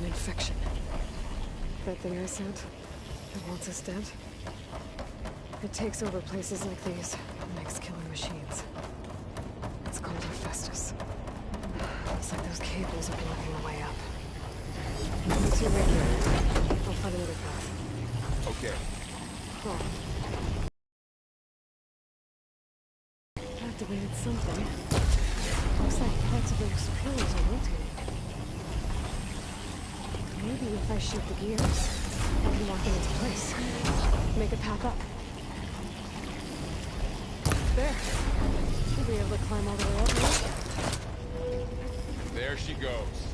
an infection. That thing I sent, that wants us dead, it takes over places like these and makes killing machines. It's called Hephaestus. It's like those cables are blocking the way up. What's your radio? I'll find another path. Okay. Cool. Activated something. Looks like parts of those pillars are rotating. Maybe if I shoot the gears, I can lock them into place. Make a path up. There. Should be able to climb all the way up now. There she goes.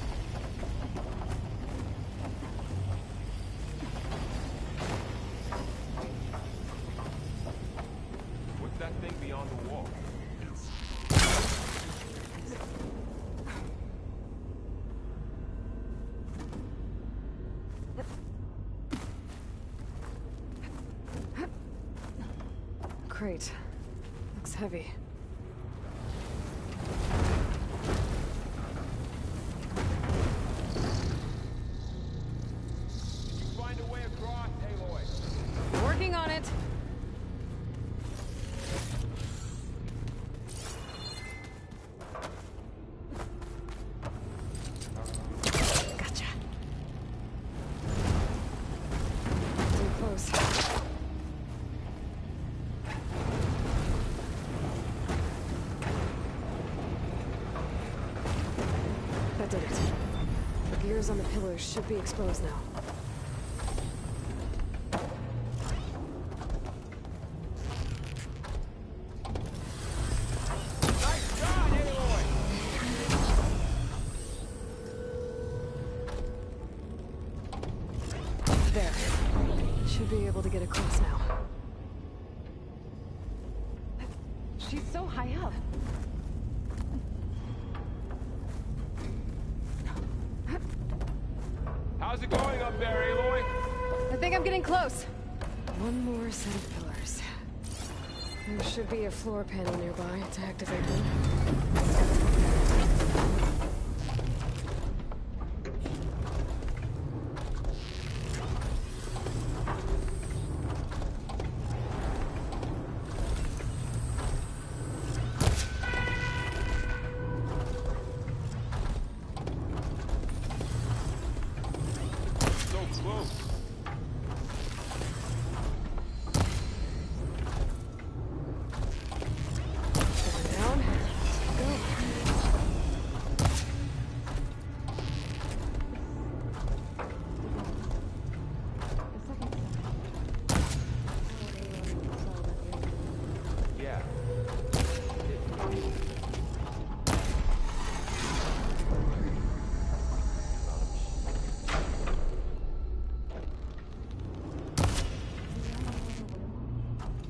What's that thing beyond the wall? Crate. Looks heavy. Find a way across, Aloy. Working on it. Gotcha. Too close. That did it. The gears on the pillars should be exposed now. Nice job, Aloy! There. Should be able to get across now. She's so high up. How's it going up there, Aloy? I think I'm getting close. One more set of pillars. There should be a floor panel nearby to activate them. So close. Going down. Go. Yeah.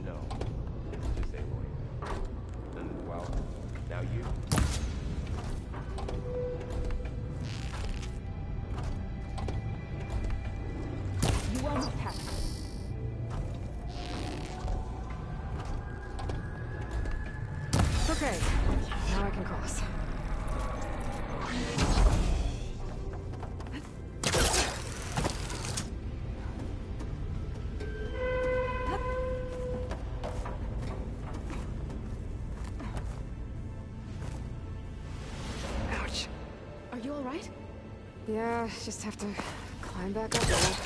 No. It's just Aloy. And, well, now you. You almost have it. Okay. Now I can cross. Ouch. Are you all right? Yeah, just have to climb back up now.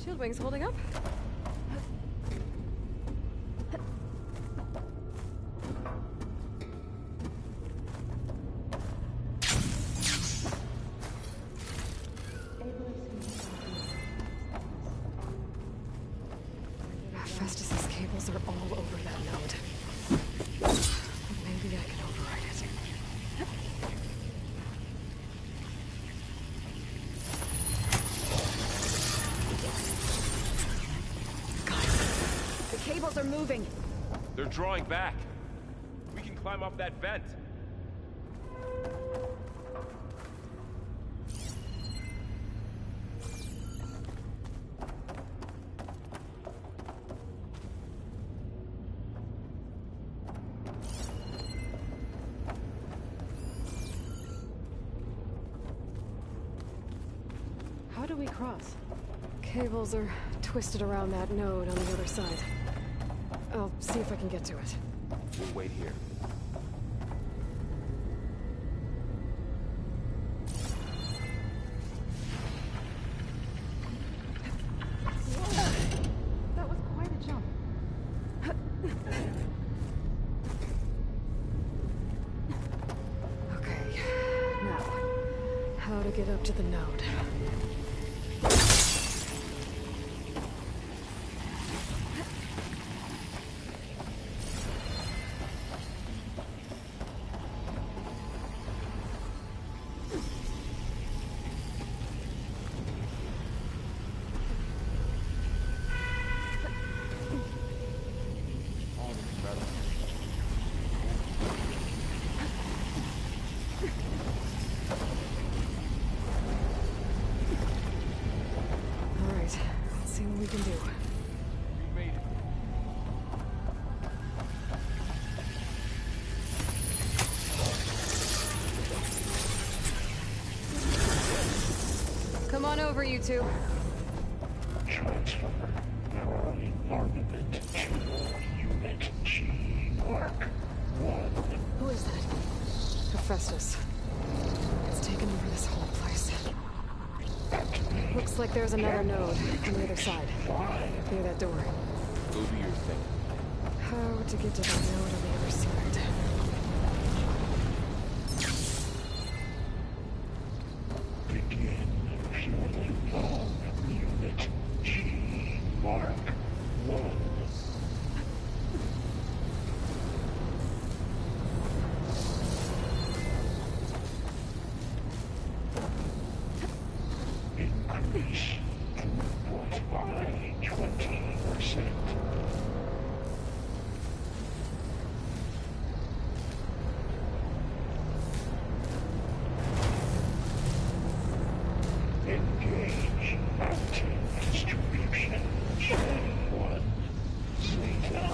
Shield wings holding up? Hephaestus's cables are all over that node. Maybe I can override it. Cables are moving. They're drawing back. We can climb up that vent. How do we cross? Cables are twisted around that node on the other side. I'll see if I can get to it. We'll wait here. That was quite a jump. Okay, now, how to get up to the node? We can do. We made it. Come on over, you two. Transfer growing armament to Unit G Mark 1. Who is that? Hephaestus. It's taken over this whole place. Activate. Looks like there's another node on the other side. Near that door. Go do your thing. How to get to that node on the other side? Begin fueling on Unit G Mark 1. Increase throughput by 20%. Engage active distribution. J1 Zeta.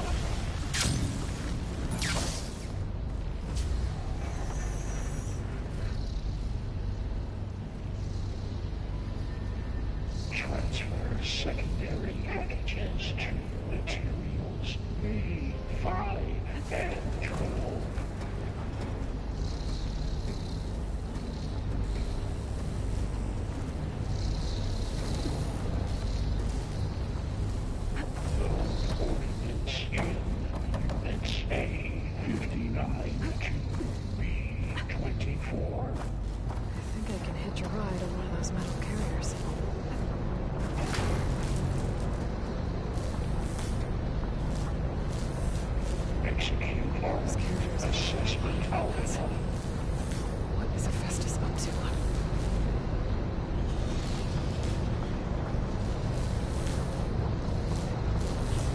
Transfer secondary packages to materials B5 and 12. Ordnance in Units A59 to B24. I think I can hitch a ride on one of those metal carriers. Execute our Those carriers are assessment algorithm. What is Hephaestus up to?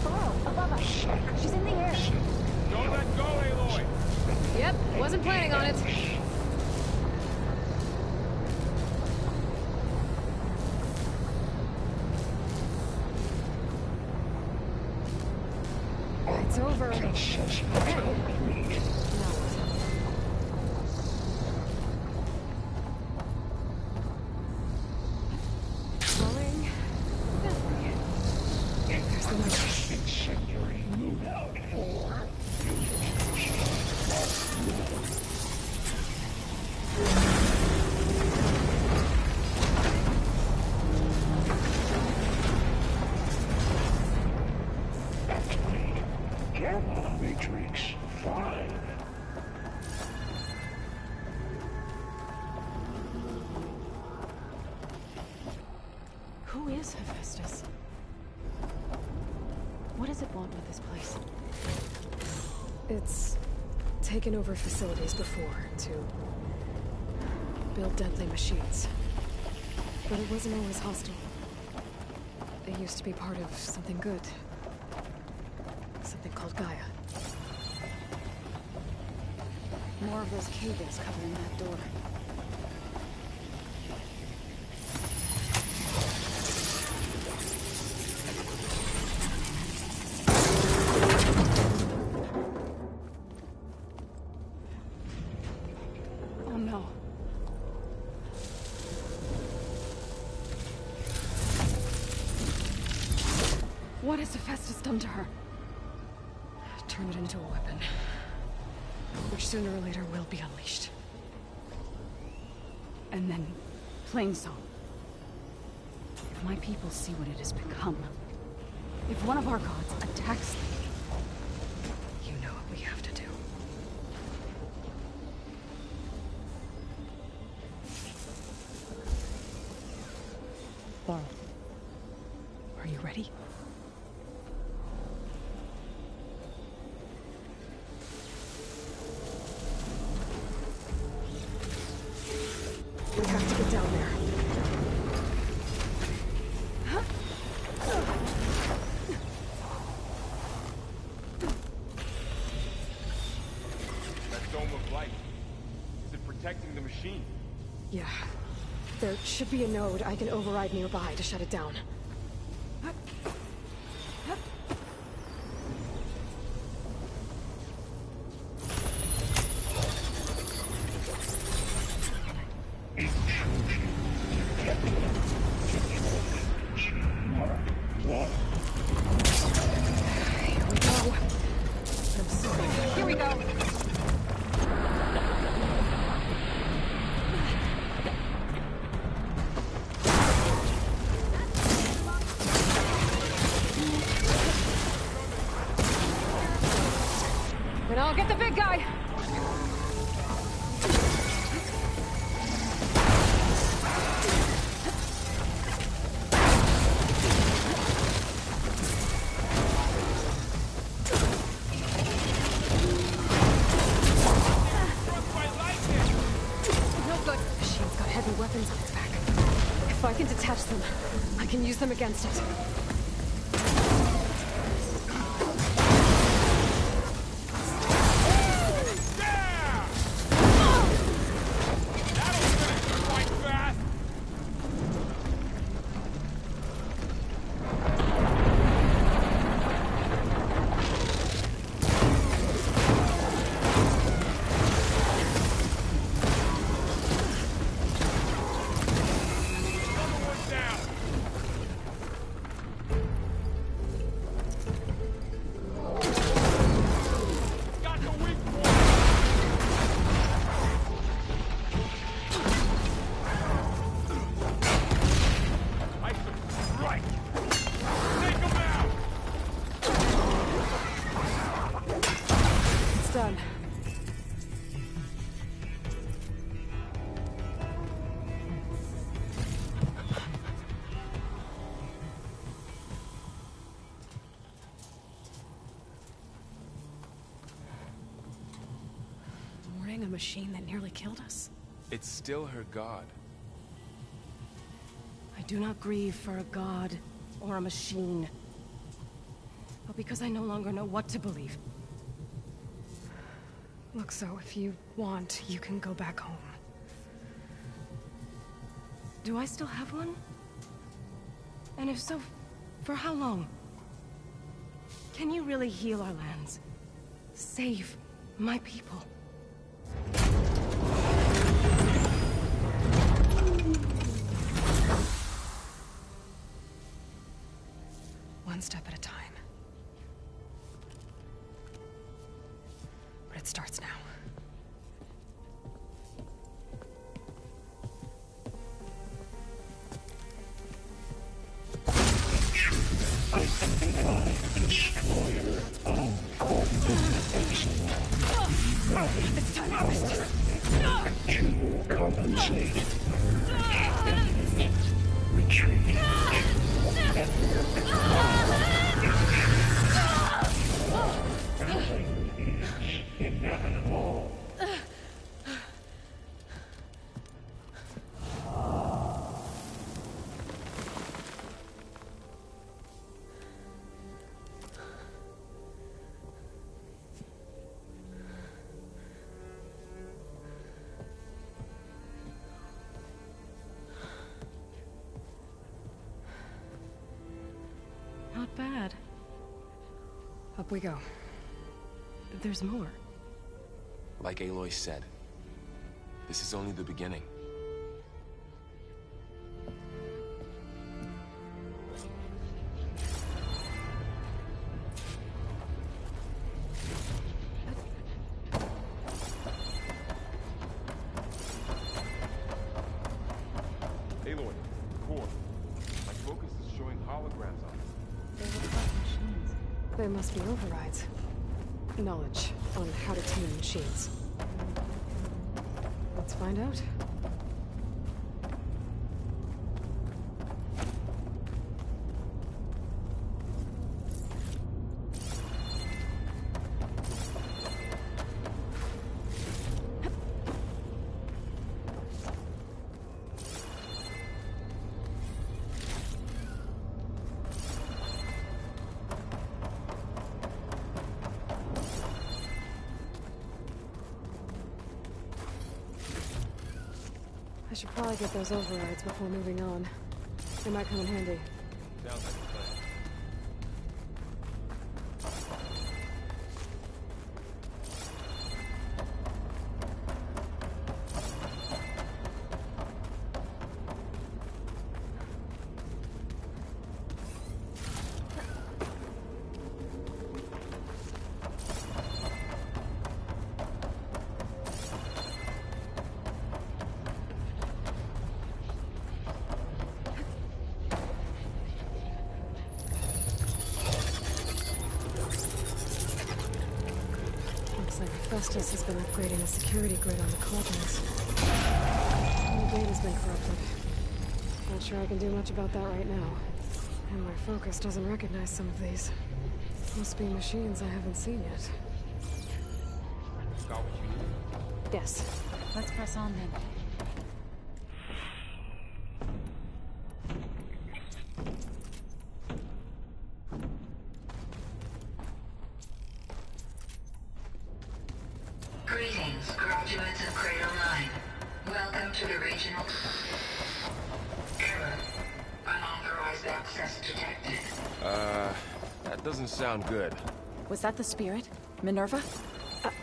Below, above us. She's in the air. Don't let go, Aloy! Yep, wasn't planning on it. It's over. Assessment complete. Now what? Calling. There's the number. Incendiary loadout for Unit G Mark 1. Activate Gamma Matrix 5. Who is Hephaestus? What does it want with this place? It's taken over facilities before to build deadly machines. But it wasn't always hostile. It used to be part of something good. Something called Gaia. More of those cables covering that door. Oh no. What has Hephaestus done to her? Turn it into a weapon, which sooner or later will be unleashed. And then, Plainsong. If my people see what it has become, if one of our gods attacks them, You know what we have to do. Laurel, Are you ready? We have to get down there. That dome of light. Is it protecting the machine? Yeah. There should be a node I can override nearby to shut it down. Here we go. I'm sorry. here we go! Then I'll get the big guy! No good. Machine's got heavy weapons on its back. If I can detach them, I can use them against it. Yeah! That'll finish quite fast! Another one down! Got the weak point! I can strike! Take him out! It's done. Mourning a machine that nearly killed us? It's still her god. I do not grieve for a god or a machine, but because I no longer know what to believe. Look, so if you want, you can go back home. Do I still have one? And if so, for how long? Can you really heal our lands? Save my people? One step at a time. But it starts now. Destroyer to compensate. Retreat. Nothing is inevitable. Up we go. There's more. Like Aloy said, this is only the beginning. Aloy, core. My focus is showing holograms on it. They look like machines. They must be overrides. Knowledge on how to tame machines. Let's find out. I should probably get those overrides before moving on. They might come in handy. Sounds like a plan. Looks like Festus has been upgrading the security grid on the cauldrons. The data's been corrupted. Not sure I can do much about that right now. And my focus doesn't recognize some of these. Must be machines I haven't seen yet. Got what you need? Yes. Let's press on then. Greetings, graduates of Cradle 9. Welcome to the regional... Error. Unauthorized access detected. That doesn't sound good. Was that the spirit? Minerva?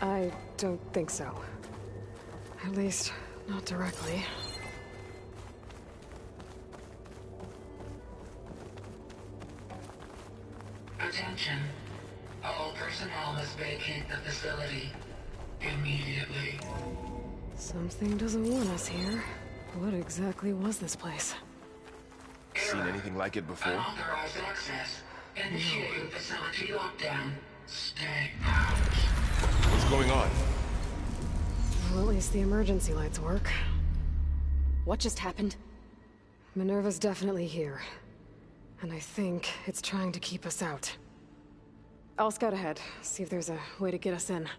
I don't think so. At least, not directly. Attention. All personnel must vacate the facility. Immediately. Something doesn't want us here. What exactly was this place? Seen anything like it before? Unauthorized access. Initiating facility lockdown. Stay out. What's going on? Well, at least the emergency lights work. What just happened? Minerva's definitely here. And I think it's trying to keep us out. I'll scout ahead, see if there's a way to get us in.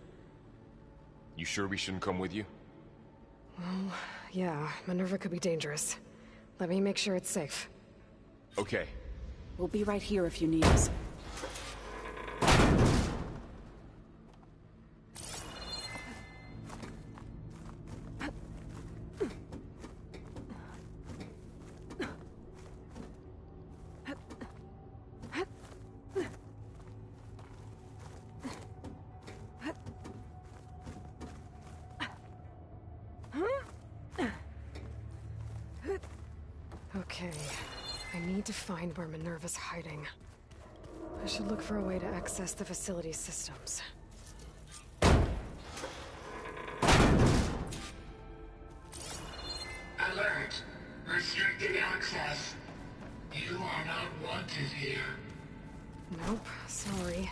You sure we shouldn't come with you? Well, yeah, Minerva could be dangerous. Let me make sure it's safe. Okay. We'll be right here if you need us. Okay, I need to find where Minerva's hiding. I should look for a way to access the facility's systems. Alert. Restricted access. You are not wanted here. Nope, sorry.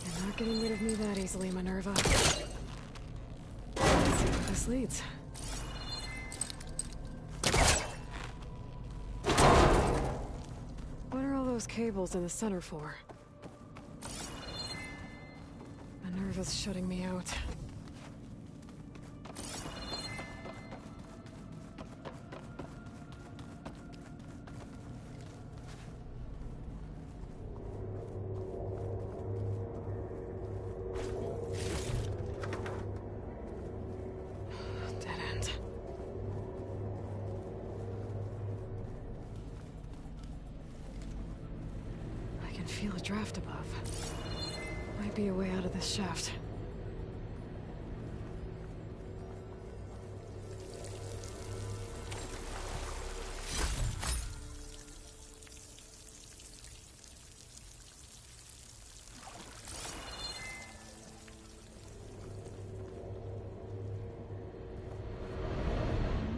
You're not getting rid of me that easily, Minerva. Let's see where this leads. What are all those cables in the center for? Minerva's shutting me out. Dead end. I can feel a draft above. might be a way out of this shaft.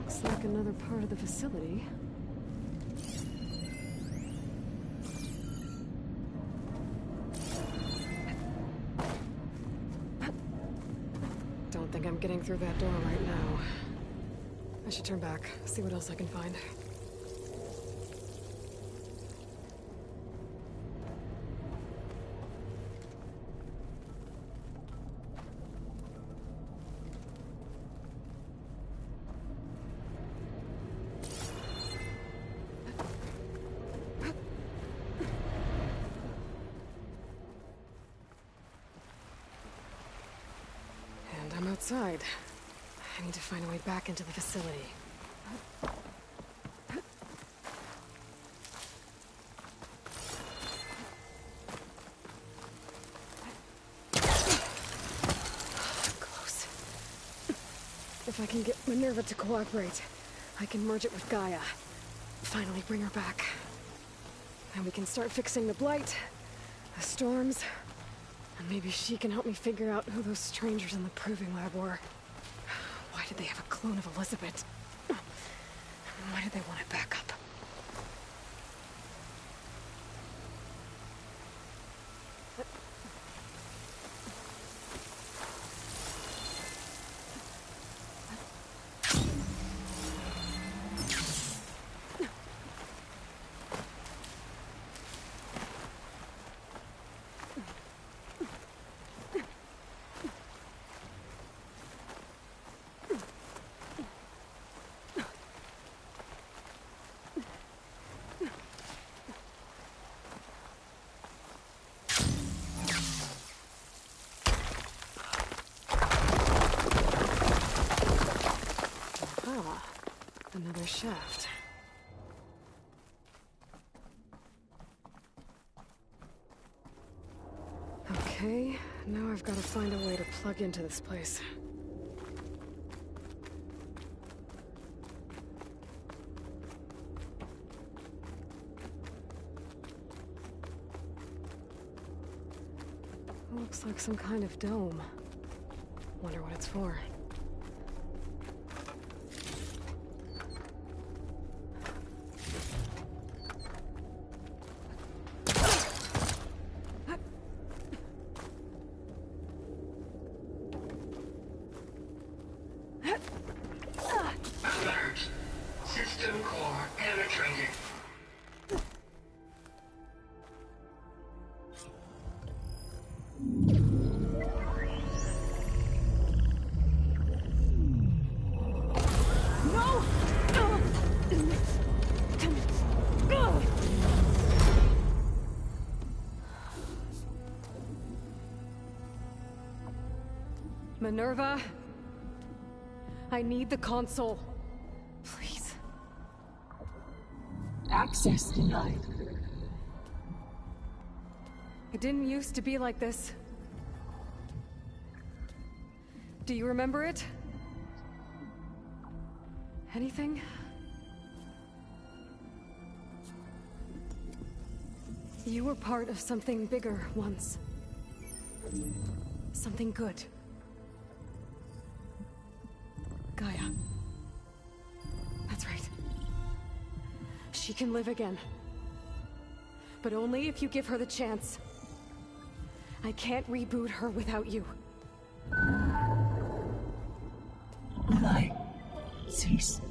Looks like another part of the facility. Don't think I'm getting through that door right now. I should turn back, see what else I can find. And I'm outside. I need to find a way back into the facility. Close. If I can get Minerva to cooperate, I can merge it with Gaia. Finally bring her back. And we can start fixing the blight, the storms, and maybe she can help me figure out who those strangers in the proving lab were. Why did they have a clone of Elizabeth? Why did they want it back up? Another shaft. Okay, now I've got to find a way to plug into this place. Looks like some kind of dome. Wonder what it's for. Alert. System core penetrated. No! Minerva? I need the console. Please. Access denied. It didn't used to be like this. Do you remember it? Anything? You were part of something bigger once. Something good. Gaia. That's right. She can live again. But only if you give her the chance. I can't reboot her without you. Lie. Cease.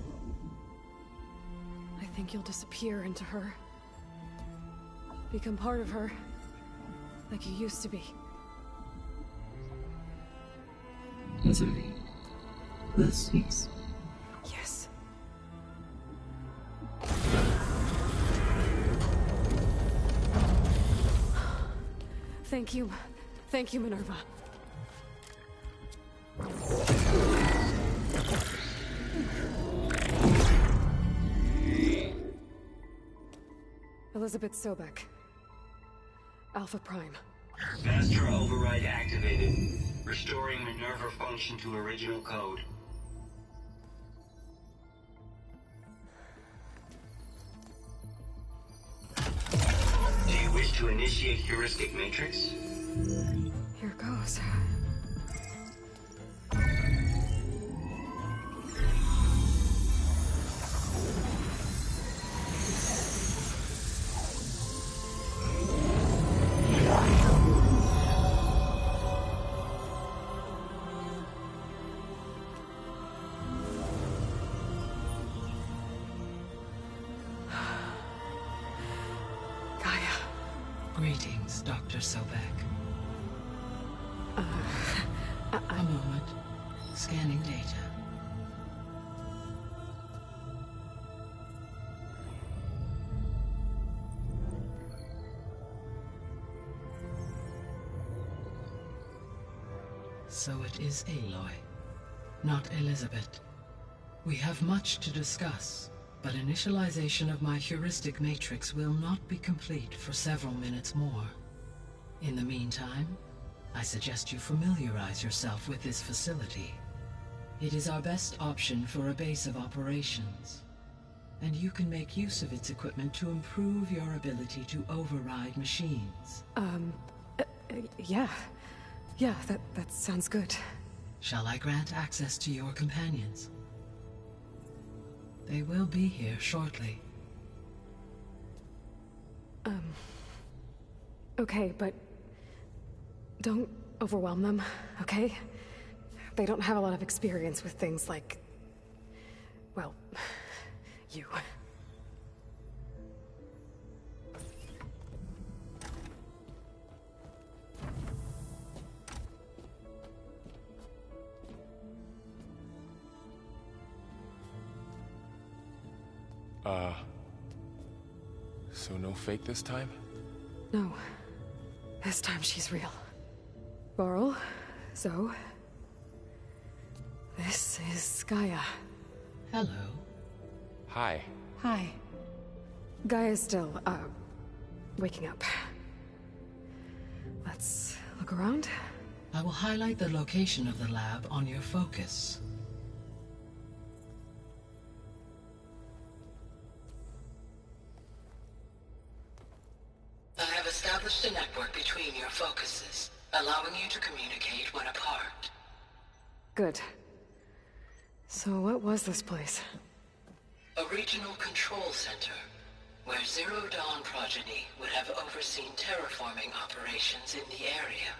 I think you'll disappear into her. Become part of her. Like you used to be. Misery will cease. Yes. Thank you. Thank you, Minerva. Elizabeth Sobek. Alpha Prime. Master override activated. Restoring Minerva function to original code. Do you wish to initiate heuristic matrix? Here goes. Greetings, Dr. Sobek. A moment. Scanning data. So it is Aloy, not Elizabeth. We have much to discuss, but initialization of my heuristic matrix will not be complete for several minutes more. In the meantime, I suggest you familiarize yourself with this facility. It is our best option for a base of operations, and you can make use of its equipment to improve your ability to override machines. Yeah. Yeah, that sounds good. Shall I grant access to your companions? They will be here shortly. Okay, but don't overwhelm them, okay? They don't have a lot of experience with things like, well, you. So no fake this time? No. This time she's real. Varl, Zoe. This is Gaia. Hello. Hi. Hi. Gaia's still, waking up. Let's look around. I will highlight the location of the lab on your focus. I have established a network between your focuses, allowing you to communicate when apart. Good. So what was this place? A regional control center, where Zero Dawn progeny would have overseen terraforming operations in the area.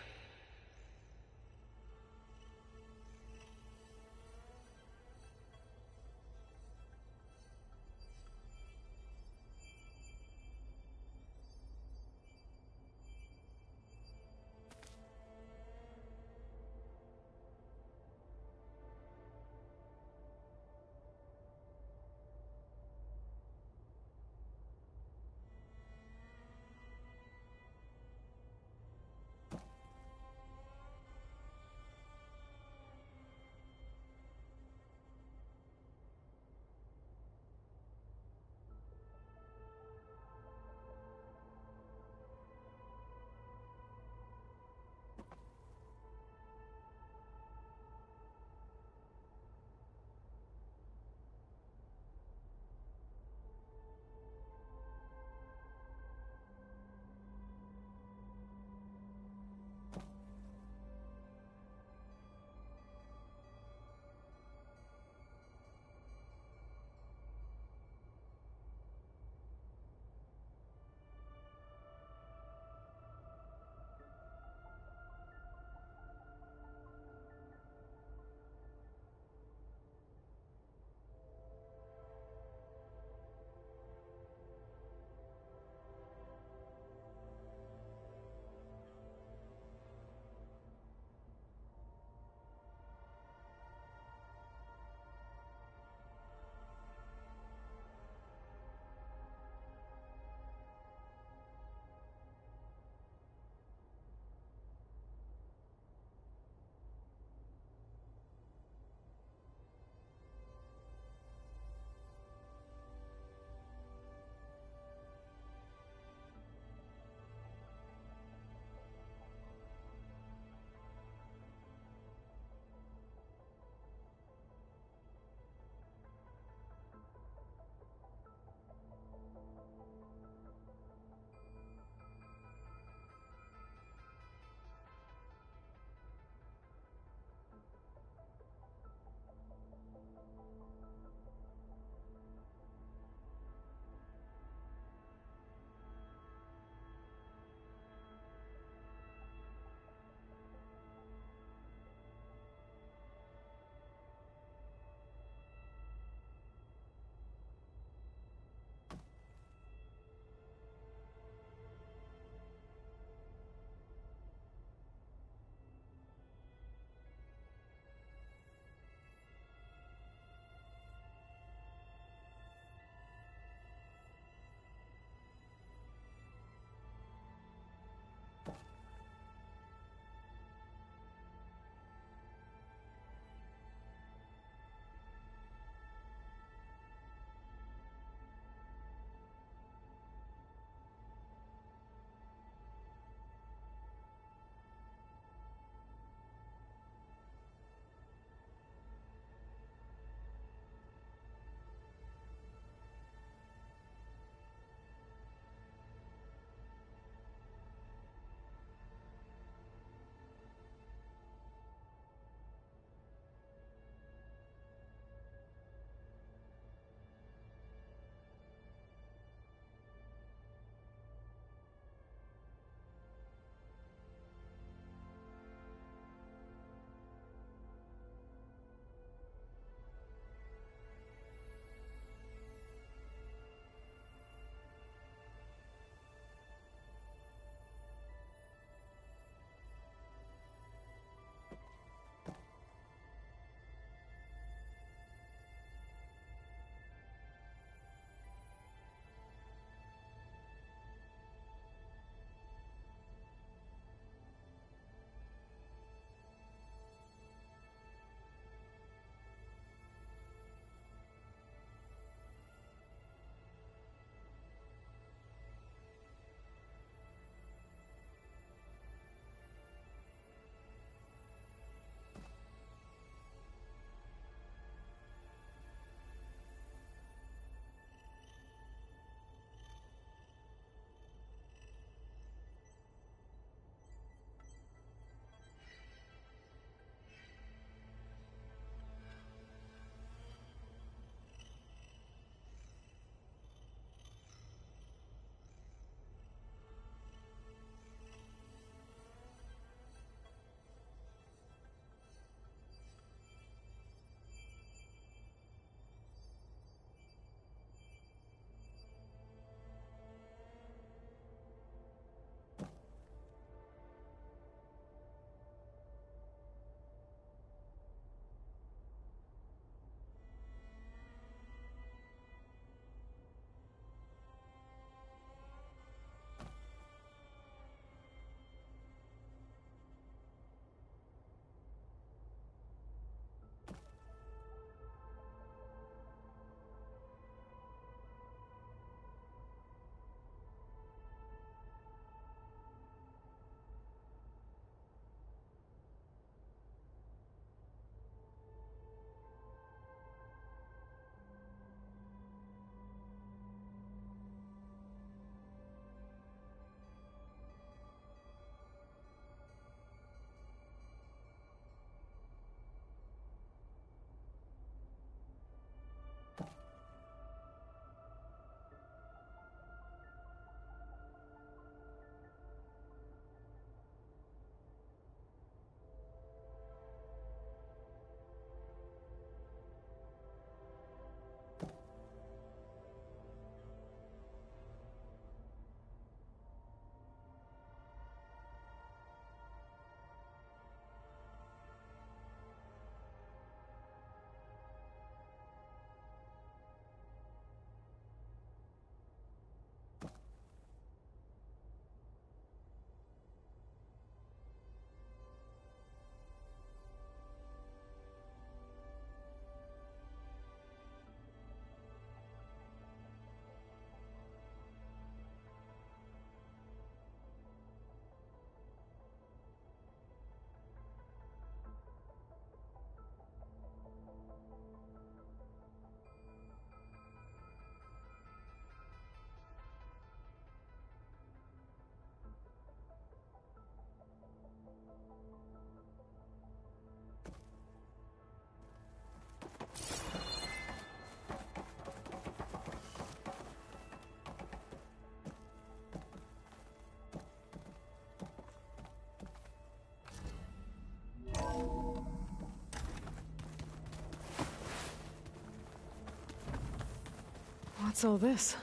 What's all this?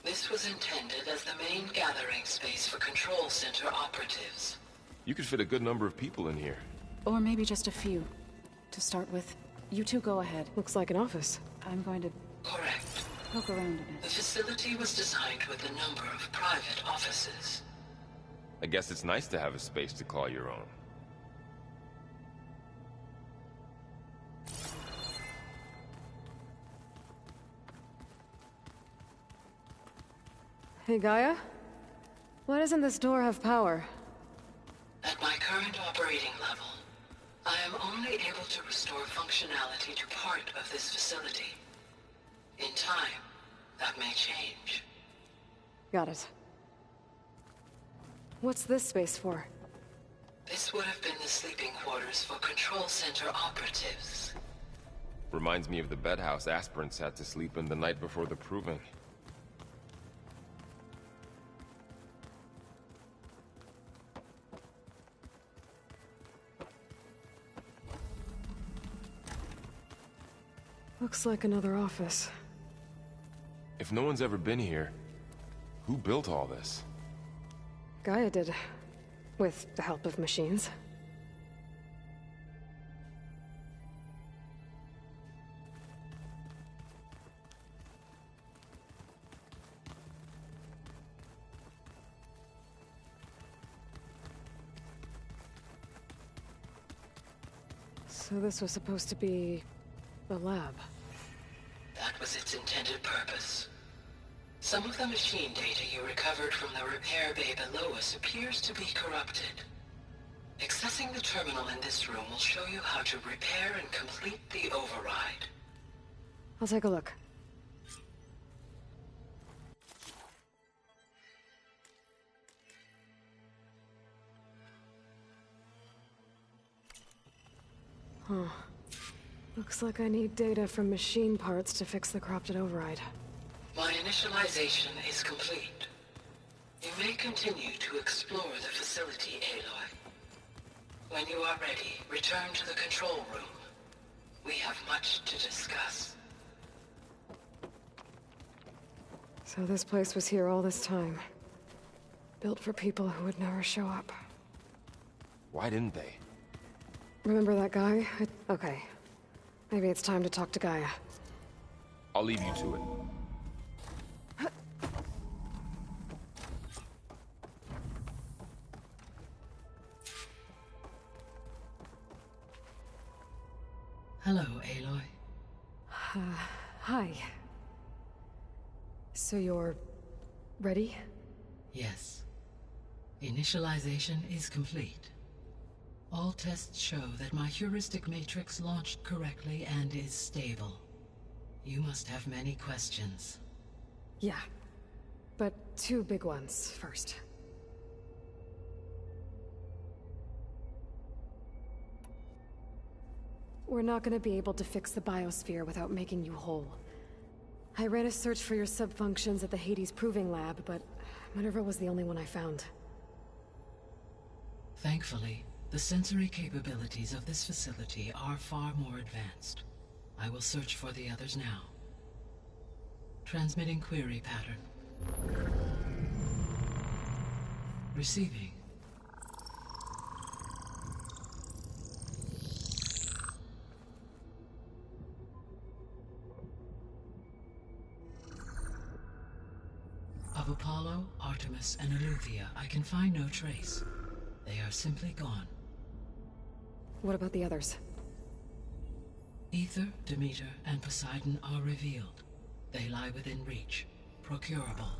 This was intended as the main gathering space for Control Center operatives. You could fit a good number of people in here. Or maybe just a few. To start with, you two go ahead. Looks like an office. I'm going to Correct. poke around a The bit. facility was designed with a number of private offices. I guess it's nice to have a space to call your own. Hey, Gaia? Why doesn't this door have power? At my current operating level, I am only able to restore functionality to part of this facility. In time, that may change. Got it. What's this space for? This would have been the sleeping quarters for Control Center operatives. Reminds me of the bedhouse aspirants had to sleep in the night before the proving. Looks like another office. If no one's ever been here, who built all this? Gaia did. With the help of machines. So this was supposed to be a lab. That was its intended purpose. Some of the machine data you recovered from the repair bay below us appears to be corrupted. Accessing the terminal in this room will show you how to repair and complete the override. I'll take a look. Huh. Looks like I need data from machine parts to fix the corrupted override. My initialization is complete. You may continue to explore the facility, Aloy. When you are ready, return to the control room. We have much to discuss. So this place was here all this time. Built for people who would never show up. Why didn't they? Remember that guy? Okay. Maybe it's time to talk to Gaia. I'll leave you to it. Hello, Aloy. Hi. So you're... ready? Yes. Initialization is complete. All tests show that my heuristic matrix launched correctly and is stable. You must have many questions. Yeah. But two big ones first. We're not gonna be able to fix the biosphere without making you whole. I ran a search for your subfunctions at the Hades Proving Lab, but Minerva was the only one I found. Thankfully, the sensory capabilities of this facility are far more advanced. I will search for the others now. Transmitting query pattern. Receiving. Of Apollo, Artemis, and Eleuthia, I can find no trace. They are simply gone. What about the others? Ether, Demeter, and Poseidon are revealed. They lie within reach, procurable.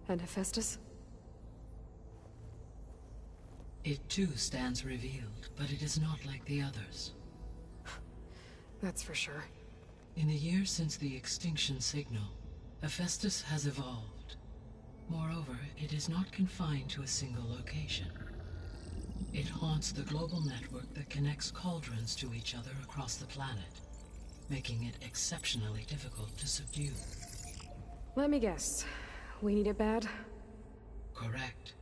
And Hephaestus? It too stands revealed, but it is not like the others. That's for sure. In the years since the extinction signal, Hephaestus has evolved. Moreover, it is not confined to a single location. It haunts the global network that connects cauldrons to each other across the planet, making it exceptionally difficult to subdue. Let me guess. We need it bad? Correct.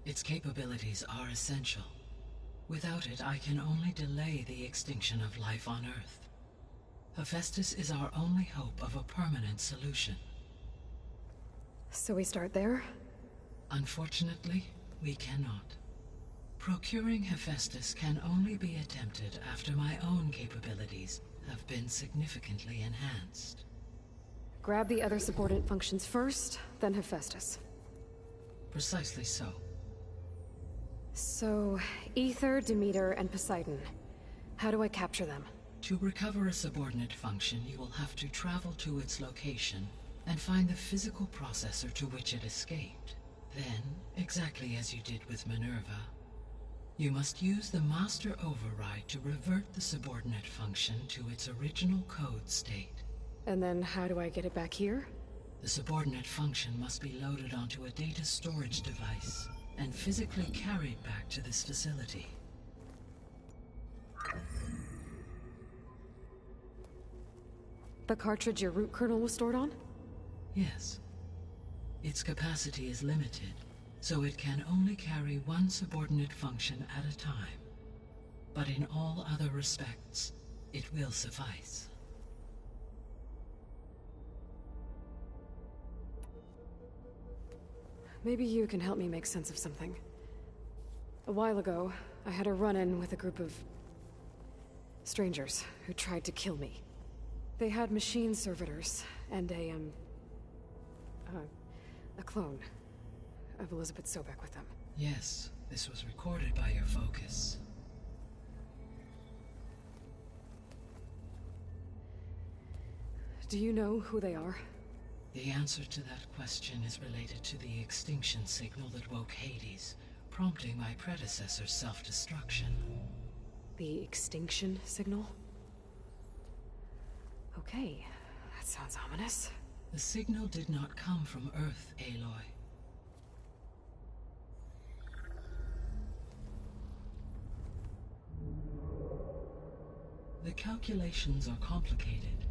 Its capabilities are essential. Without it, I can only delay the extinction of life on Earth. Hephaestus is our only hope of a permanent solution. So we start there? Unfortunately, we cannot. Procuring Hephaestus can only be attempted after my own capabilities have been significantly enhanced. Grab the other subordinate functions first, then Hephaestus. Precisely so. So, Ether, Demeter, and Poseidon. How do I capture them? To recover a subordinate function, you will have to travel to its location and find the physical processor to which it escaped. Then, exactly as you did with Minerva, you must use the master override to revert the subordinate function to its original code state. And then how do I get it back here? The subordinate function must be loaded onto a data storage device and physically carried back to this facility. The cartridge your root kernel was stored on? Yes. Its capacity is limited, so it can only carry one subordinate function at a time. But in all other respects, it will suffice. Maybe you can help me make sense of something. A while ago, I had a run-in with a group of strangers who tried to kill me. They had machine servitors and a clone of Elizabeth Sobek with them. Yes, this was recorded by your focus. Do you know who they are? The answer to that question is related to the extinction signal that woke Hades, prompting my predecessor's self-destruction. The extinction signal? Okay, that sounds ominous. The signal did not come from Earth, Aloy. The calculations are complicated,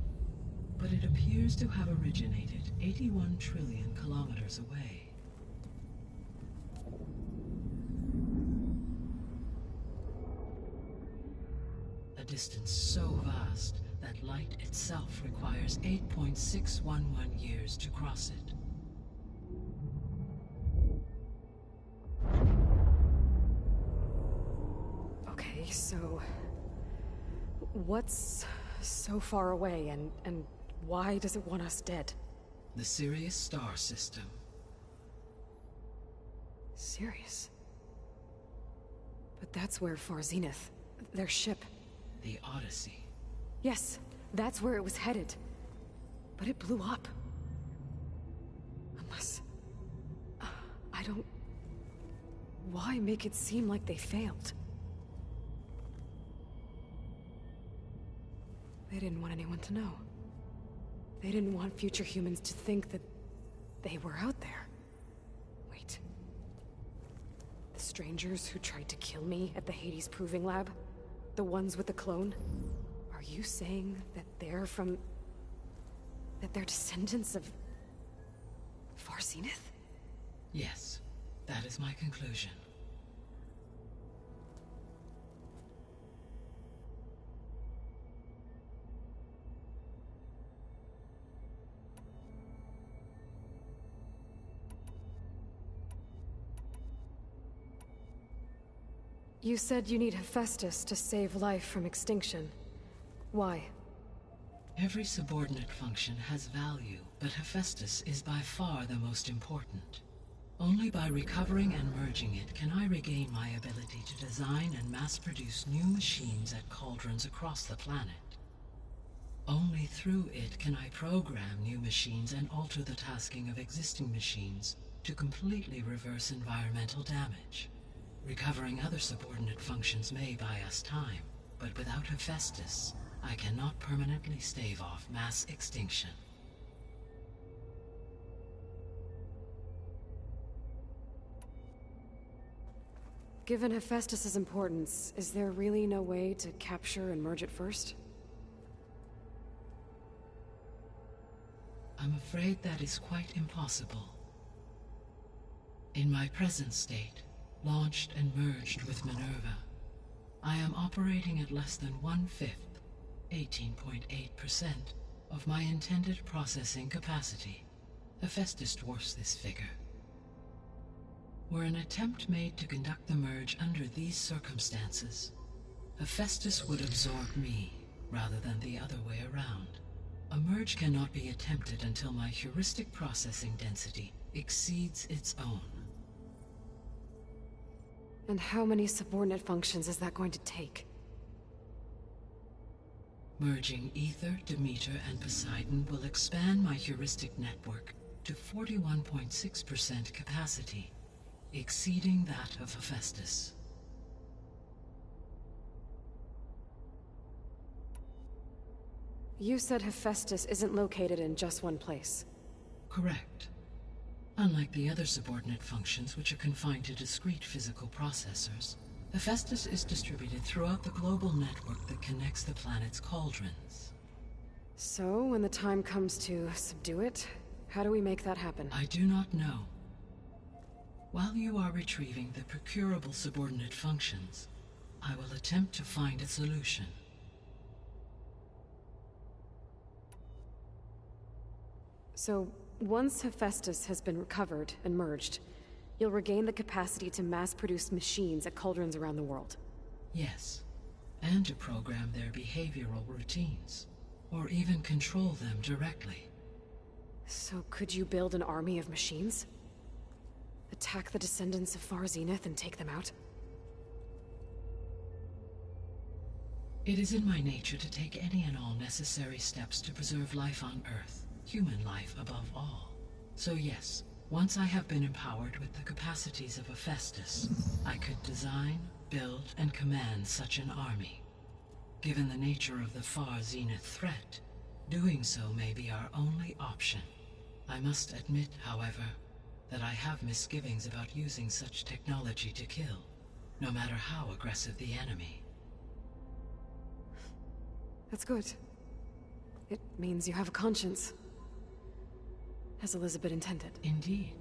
but it appears to have originated 81 trillion kilometers away. A distance so vast that light itself requires 8.611 years to cross it. Okay, so what's so far away and why does it want us dead? The Sirius star system. Sirius? But that's where Far Zenith, their ship. The Odyssey. Yes, that's where it was headed. But it blew up. Unless... I don't... Why make it seem like they failed? They didn't want anyone to know. They didn't want future humans to think that they were out there. Wait. The strangers who tried to kill me at the Hades Proving Lab? The ones with the clone? Are you saying that they're from... that they're descendants of... Far Zenith? Yes, that is my conclusion. You said you need Hephaestus to save life from extinction. Why? Every subordinate function has value, but Hephaestus is by far the most important. Only by recovering and merging it can I regain my ability to design and mass-produce new machines at cauldrons across the planet. Only through it can I program new machines and alter the tasking of existing machines to completely reverse environmental damage. Recovering other subordinate functions may buy us time, but without Hephaestus, I cannot permanently stave off mass extinction. Given Hephaestus's importance, is there really no way to capture and merge it first? I'm afraid that is quite impossible. In my present state, launched and merged with Minerva, I am operating at less than 1/5, 18.8%, of my intended processing capacity. Hephaestus dwarfs this figure. Were an attempt made to conduct the merge under these circumstances, Hephaestus would absorb me, rather than the other way around. A merge cannot be attempted until my heuristic processing density exceeds its own. And how many subordinate functions is that going to take? Merging Ether, Demeter, and Poseidon will expand my heuristic network to 41.6% capacity, exceeding that of Hephaestus. You said Hephaestus isn't located in just one place. Correct. Unlike the other subordinate functions, which are confined to discrete physical processors, Hephaestus is distributed throughout the global network that connects the planet's cauldrons. So, when the time comes to subdue it, how do we make that happen? I do not know. While you are retrieving the procurable subordinate functions, I will attempt to find a solution. So, once Hephaestus has been recovered and merged, you'll regain the capacity to mass-produce machines at cauldrons around the world. Yes, and to program their behavioral routines, or even control them directly. So could you build an army of machines? Attack the descendants of Far Zenith and take them out? It is in my nature to take any and all necessary steps to preserve life on Earth, human life above all. So yes, once I have been empowered with the capacities of Hephaestus, I could design, build, and command such an army. Given the nature of the Far Zenith threat, doing so may be our only option. I must admit, however, that I have misgivings about using such technology to kill, no matter how aggressive the enemy. That's good. It means you have a conscience. As Elizabeth intended. Indeed.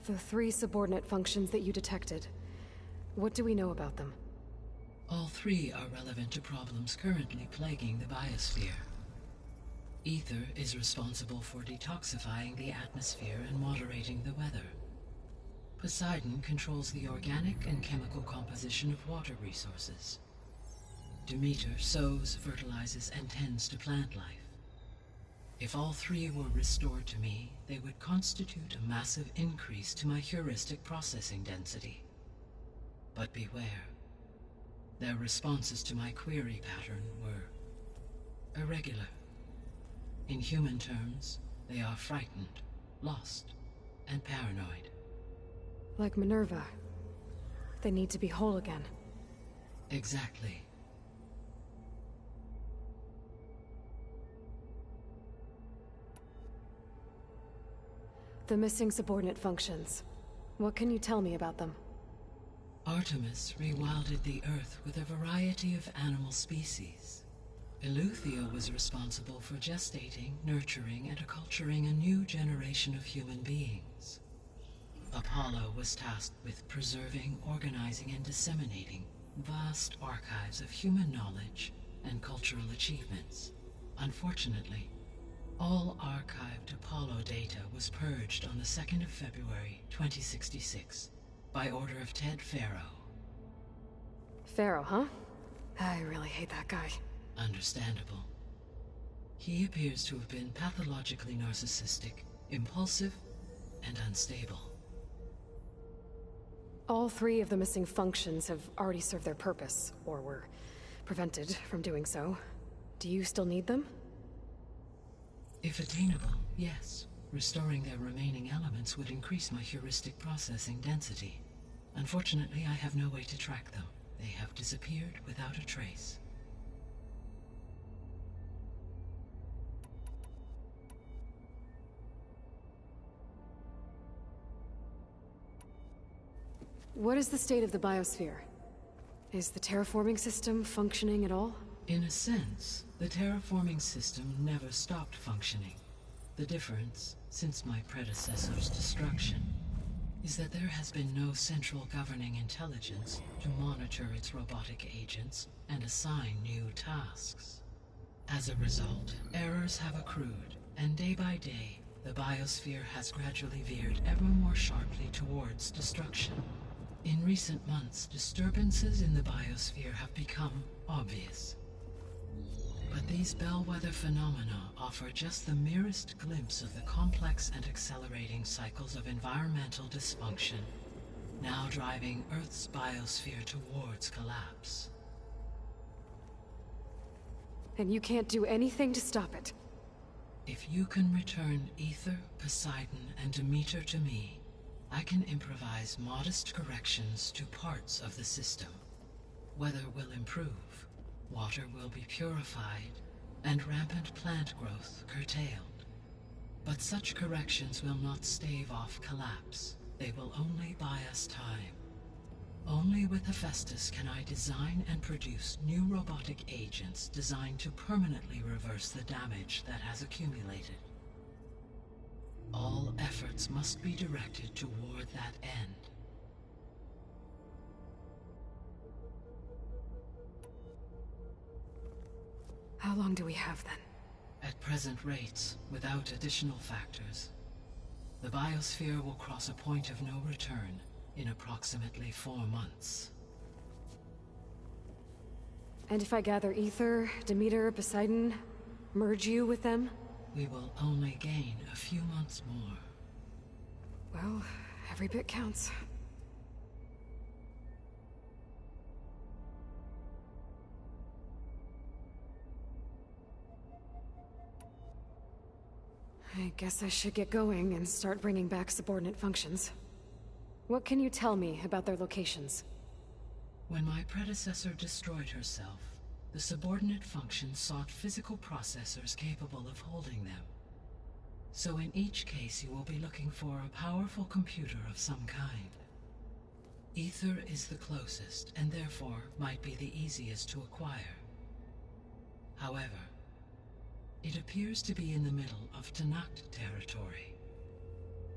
The 3 subordinate functions that you detected, what do we know about them? All 3 are relevant to problems currently plaguing the biosphere. Ether is responsible for detoxifying the atmosphere and moderating the weather. Poseidon controls the organic and chemical composition of water resources. Demeter sows, fertilizes, and tends to plant life. If all 3 were restored to me, they would constitute a massive increase to my heuristic processing density. But beware. Their responses to my query pattern were irregular. In human terms, they are frightened, lost, and paranoid. Like Minerva. They need to be whole again. Exactly. The missing subordinate functions. What can you tell me about them? Artemis rewilded the Earth with a variety of animal species. Eleuthia was responsible for gestating, nurturing, and acculturating a new generation of human beings. Apollo was tasked with preserving, organizing, and disseminating vast archives of human knowledge and cultural achievements. Unfortunately, all archived Apollo data was purged on the 2nd of February, 2066, by order of Ted Faro. Pharaoh, huh? I really hate that guy. Understandable. He appears to have been pathologically narcissistic, impulsive, and unstable. All 3 of the missing functions have already served their purpose, or were prevented from doing so. Do you still need them? If attainable, yes. Restoring their remaining elements would increase my heuristic processing density. Unfortunately, I have no way to track them. They have disappeared without a trace. What is the state of the biosphere? Is the terraforming system functioning at all? In a sense, the terraforming system never stopped functioning. The difference, since my predecessor's destruction, is that there has been no central governing intelligence to monitor its robotic agents and assign new tasks. As a result, errors have accrued, and day by day, the biosphere has gradually veered ever more sharply towards destruction. In recent months, disturbances in the biosphere have become obvious. But these bellwether phenomena offer just the merest glimpse of the complex and accelerating cycles of environmental dysfunction, now driving Earth's biosphere towards collapse. And you can't do anything to stop it? If you can return Ether, Poseidon, and Demeter to me, I can improvise modest corrections to parts of the system. Weather will improve, water will be purified, and rampant plant growth curtailed. But such corrections will not stave off collapse. They will only buy us time. Only with Hephaestus can I design and produce new robotic agents designed to permanently reverse the damage that has accumulated. All efforts must be directed toward that end. How long do we have then? At present rates, without additional factors, the biosphere will cross a point of no return in approximately 4 months. And if I gather Ether, Demeter, Poseidon, merge you with them? We will only gain a few months more. Well, every bit counts. I guess I should get going and start bringing back subordinate functions. What can you tell me about their locations? When my predecessor destroyed herself, the subordinate functions sought physical processors capable of holding them. So in each case you will be looking for a powerful computer of some kind. Ether is the closest, and therefore might be the easiest to acquire. However, it appears to be in the middle of Tanakh territory.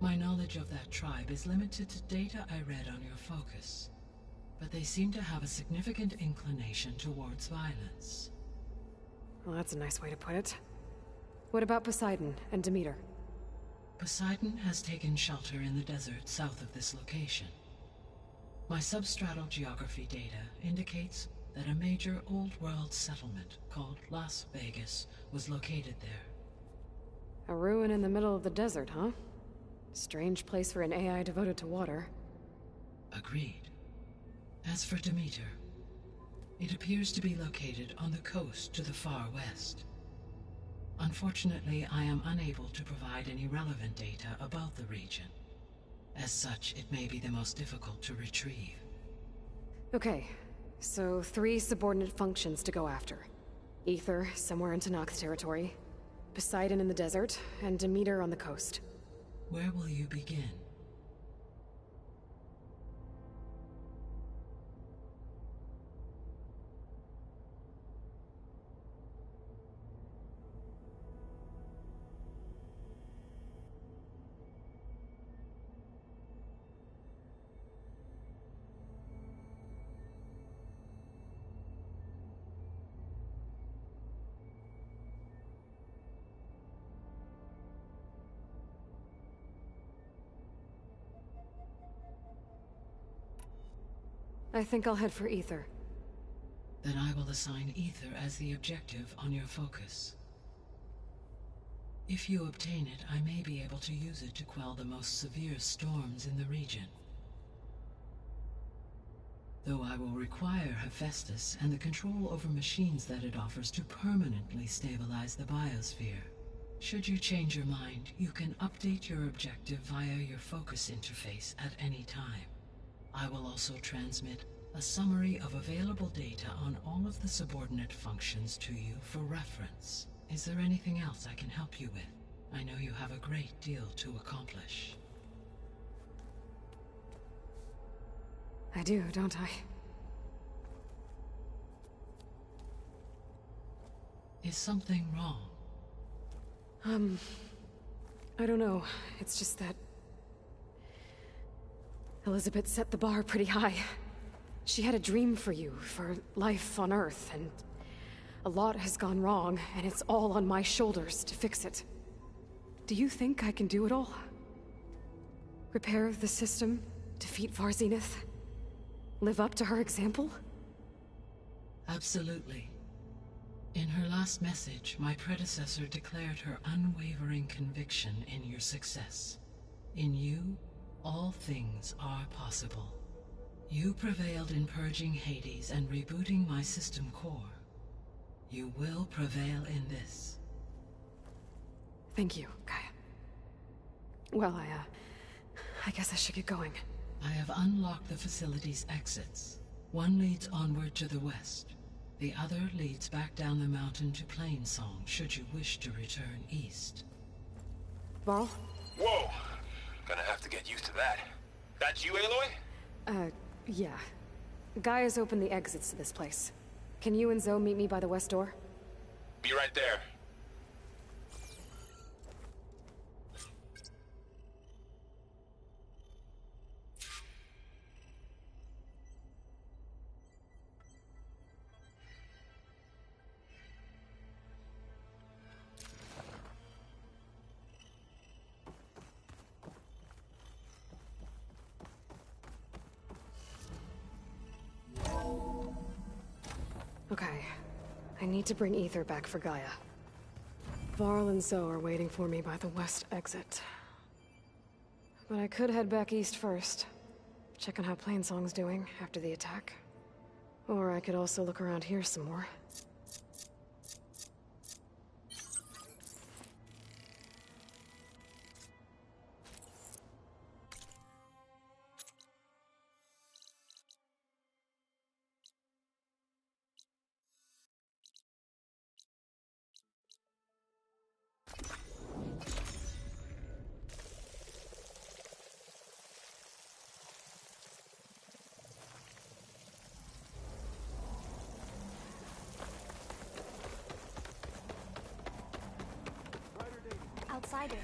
My knowledge of that tribe is limited to data I read on your focus, but they seem to have a significant inclination towards violence. Well, that's a nice way to put it. What about Poseidon and Demeter? Poseidon has taken shelter in the desert south of this location. My substratal geography data indicates that a major old-world settlement called Las Vegas was located there. A ruin in the middle of the desert, huh? Strange place for an AI devoted to water. Agreed. As for Demeter, it appears to be located on the coast to the far west. Unfortunately, I am unable to provide any relevant data about the region. As such, it may be the most difficult to retrieve. Okay, so 3 subordinate functions to go after. Ether, somewhere in Tanakh territory. Poseidon in the desert, and Demeter on the coast. Where will you begin? I think I'll head for Ether. Then I will assign Ether as the objective on your focus. If you obtain it, I may be able to use it to quell the most severe storms in the region. Though I will require Hephaestus and the control over machines that it offers to permanently stabilize the biosphere. Should you change your mind, you can update your objective via your focus interface at any time. I will also transmit a summary of available data on all of the subordinate functions to you for reference. Is there anything else I can help you with? I know you have a great deal to accomplish. I do, don't I? Is something wrong? I don't know. It's just that Elizabeth set the bar pretty high. She had a dream for you, for life on Earth, and a lot has gone wrong, and it's all on my shoulders to fix it. Do you think I can do it all? Repair the system, defeat Varzenith, live up to her example? Absolutely. In her last message, my predecessor declared her unwavering conviction in your success. In you, all things are possible. You prevailed in purging Hades and rebooting my system core. You will prevail in this. Thank you, Gaia. Well, I guess I should get going. I have unlocked the facility's exits. One leads onward to the west. The other leads back down the mountain to Plainsong, should you wish to return east. Varl? Whoa! Gonna have to get used to that. That's you, Aloy? Yeah. Gaia's opened the exits to this place. Can you and Zoe meet me by the west door? Be right there. Okay. I need to bring Ether back for Gaia. Varl and Zoe are waiting for me by the west exit. But I could head back east first. Check on how Plainsong's doing after the attack. Or I could also look around here some more. Outsider.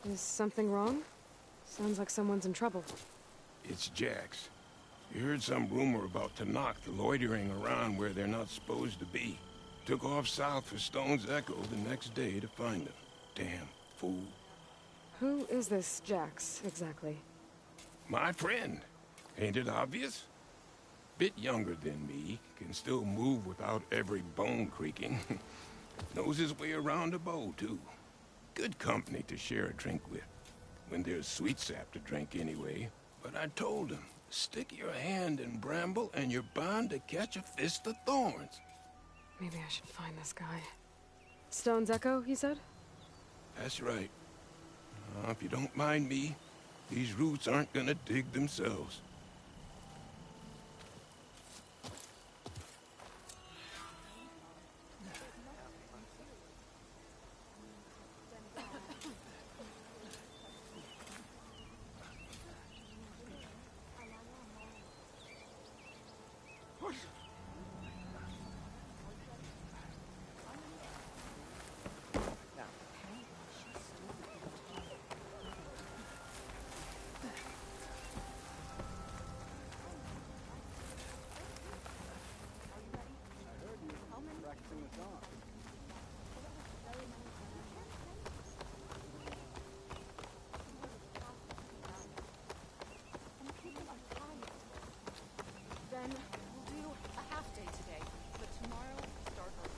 Is something wrong? Sounds like someone's in trouble. It's Jax. You heard some rumor about Tanakh loitering around where they're not supposed to be. Took off south for Stone's Echo the next day to find them. Damn fool. Who is this Jax, exactly? My friend. Ain't it obvious? Bit younger than me, can still move without every bone creaking. Knows his way around a bow, too. Good company to share a drink with. When there's sweet sap to drink anyway. But I told him, stick your hand in bramble and you're bound to catch a fist of thorns. Maybe I should find this guy. Stone's Echo, he said? That's right. If you don't mind me, these roots aren't gonna dig themselves. Then we'll do a half day today, but tomorrow start early.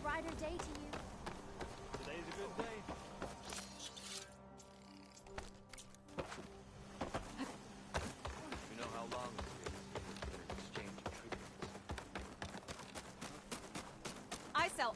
Brighter day to you. Today's a good day. You know how long it takes for an exchange of treatments. I sell.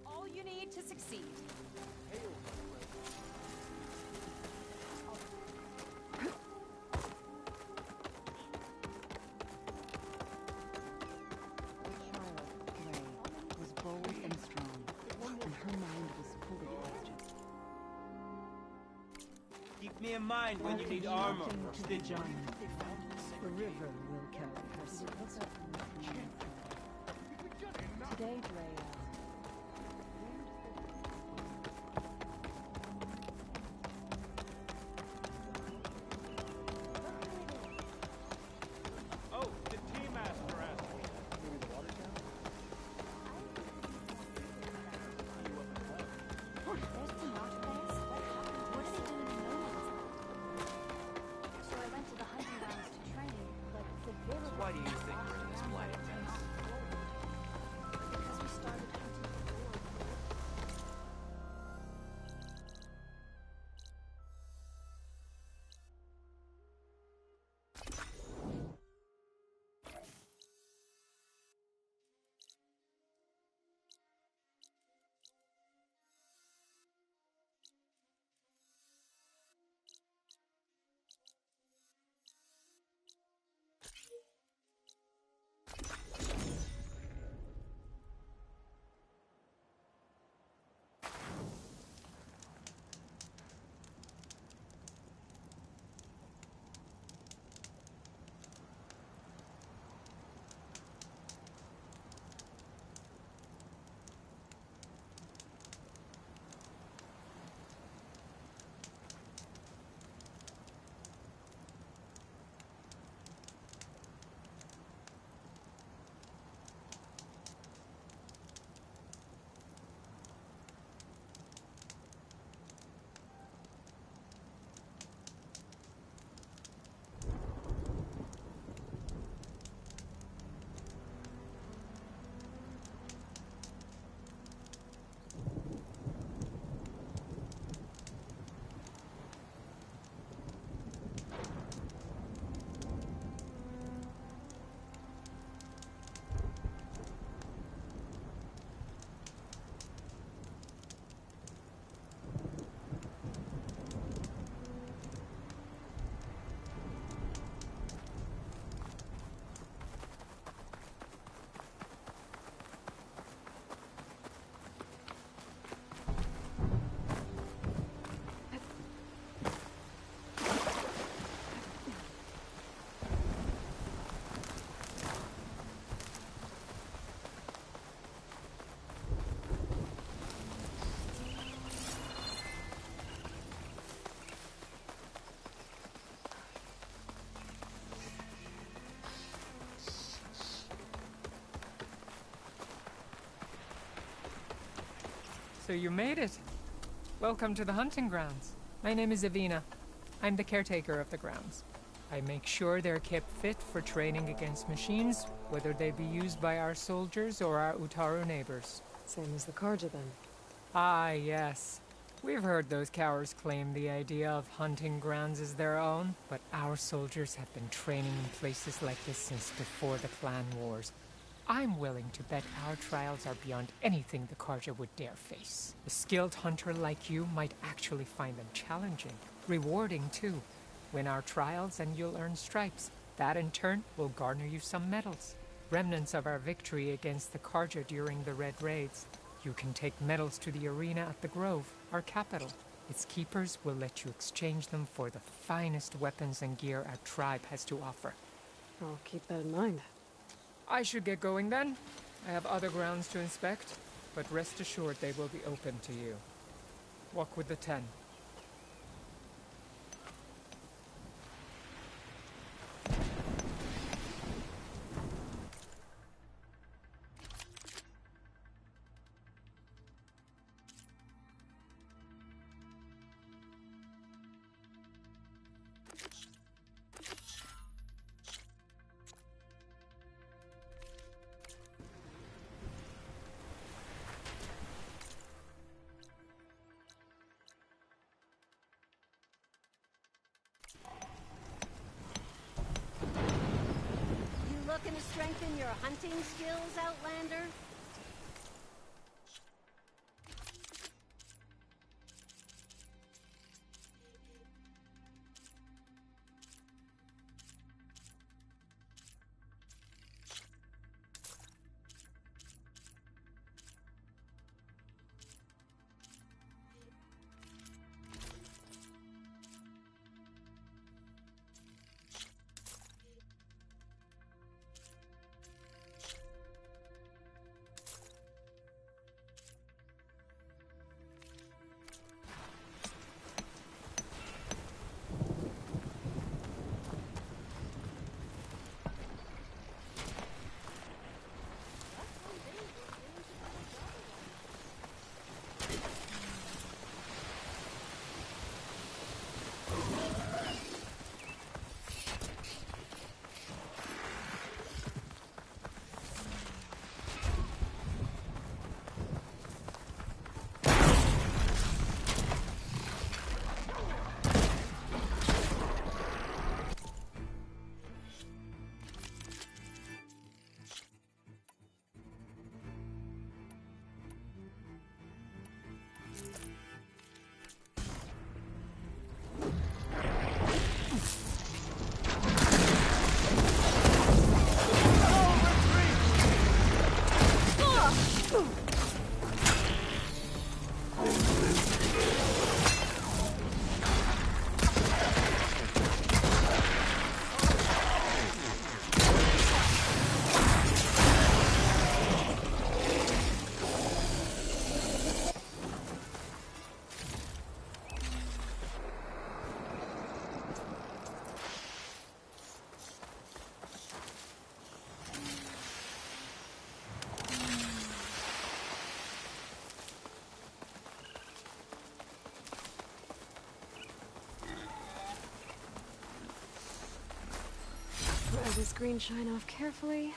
All you need to succeed. Was bold and strong, and her mind was full of questions. Keep me in mind when you need armor or stitches. The river will carry her souls. Today, Drea. Oh, the tea master asked me. There's some water bears. What are they doing in no man's land? So I went to the hunting grounds to train, but So you made it. Welcome to the hunting grounds. My name is Avina. I'm the caretaker of the grounds. I make sure they're kept fit for training against machines, whether they be used by our soldiers or our Utaru neighbors. Same as the Karja, then. Ah, yes. We've heard those cowards claim the idea of hunting grounds as their own, but our soldiers have been training in places like this since before the clan wars. I'm willing to bet our trials are beyond anything the Karja would dare face. A skilled hunter like you might actually find them challenging, rewarding too. Win our trials and you'll earn stripes. That in turn will garner you some medals. Remnants of our victory against the Karja during the Red Raids. You can take medals to the arena at the Grove, our capital. Its keepers will let you exchange them for the finest weapons and gear our tribe has to offer. I'll keep that in mind. I should get going then. I have other grounds to inspect, but rest assured they will be open to you. Walk with the 10. Looking to strengthen your hunting skills, Outlander? Let this green shine off carefully.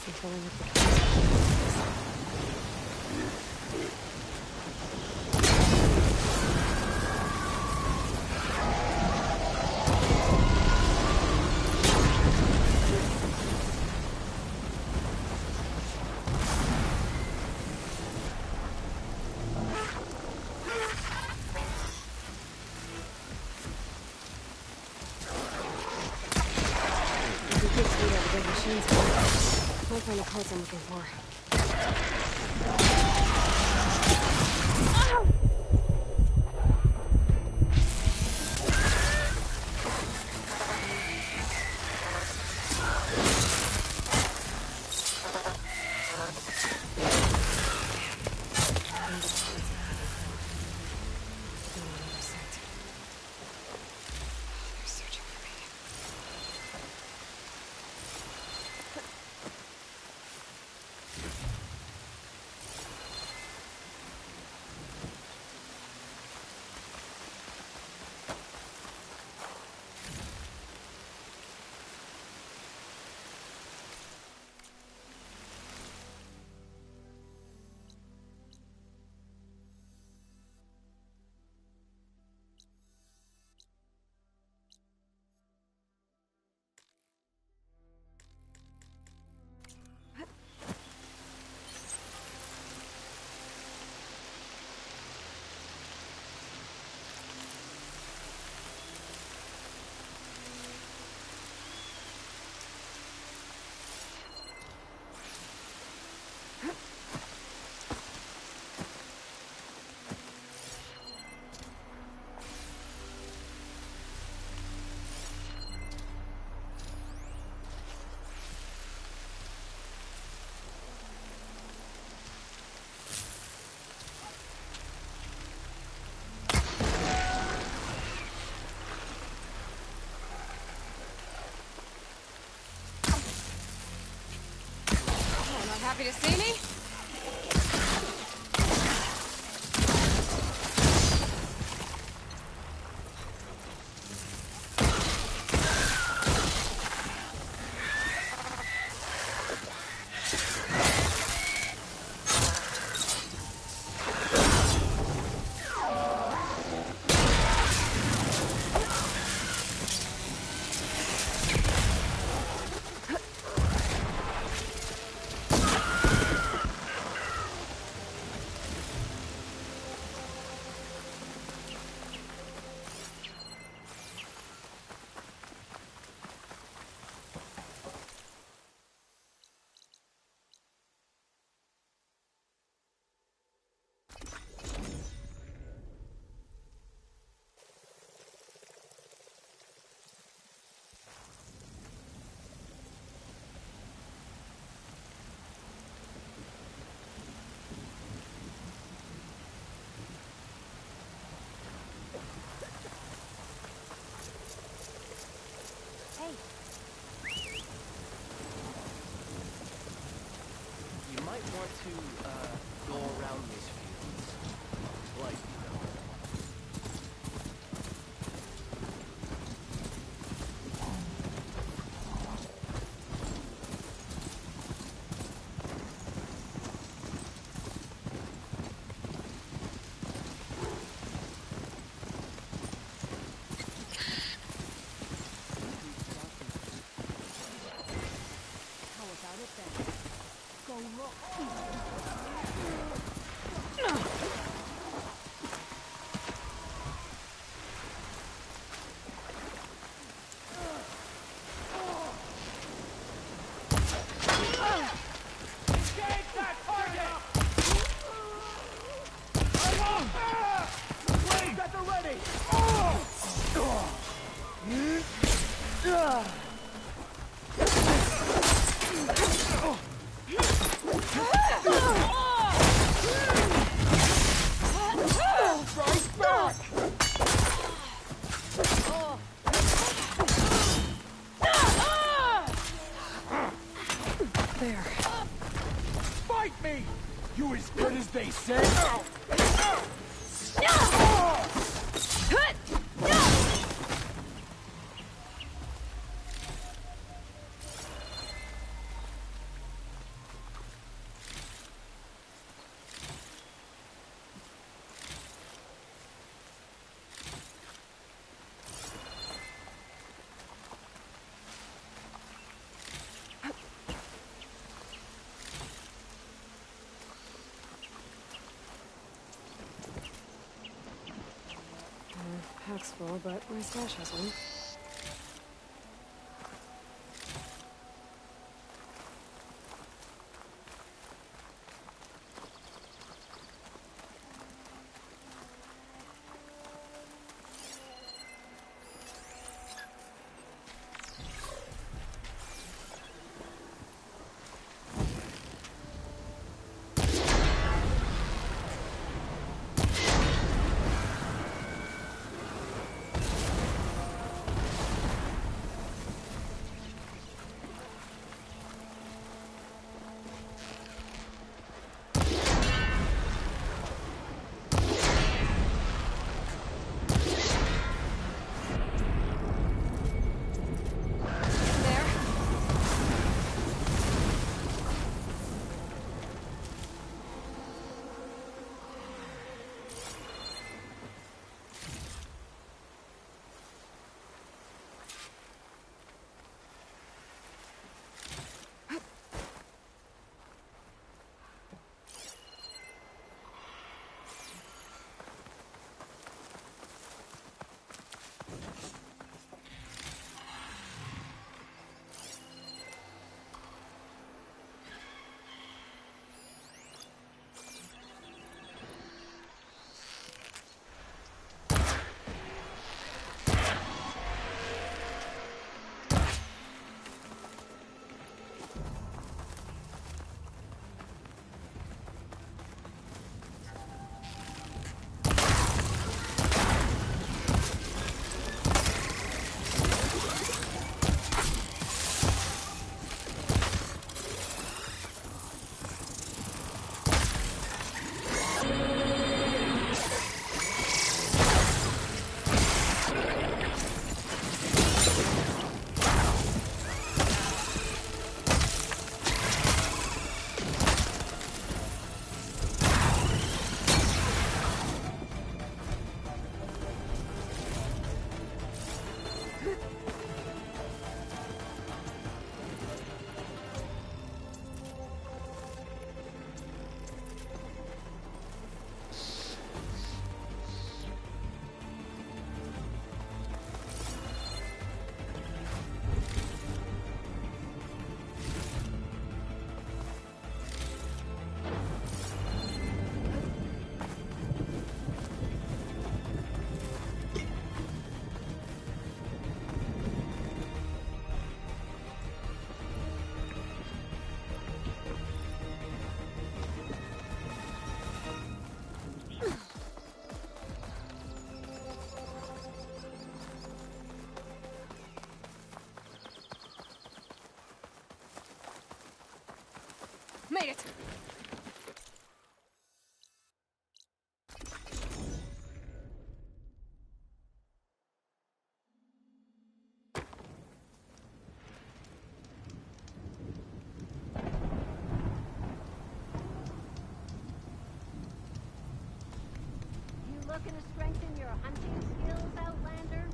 I'm filling up the cans. Might find the codes I'm looking for. Happy to see me? You might want to go around these fields. Like, There. Fight me! You as good as they say? backpack's full, but my stash has one. Made it! You looking to strengthen your hunting skills, Outlander?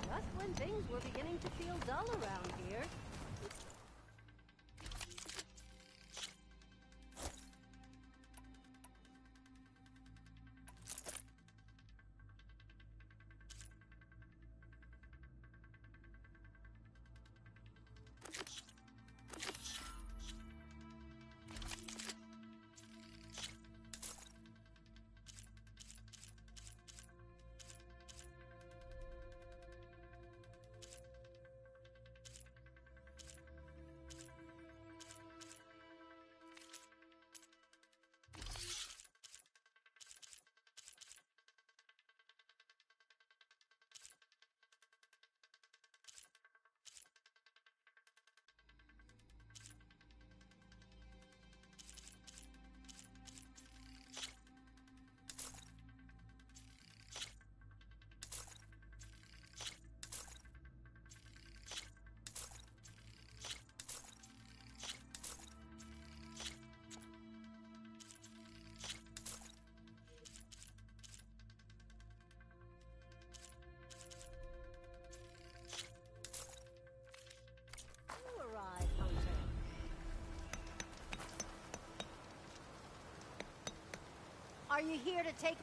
Just when things were beginning to feel dull around here. Are you here to take...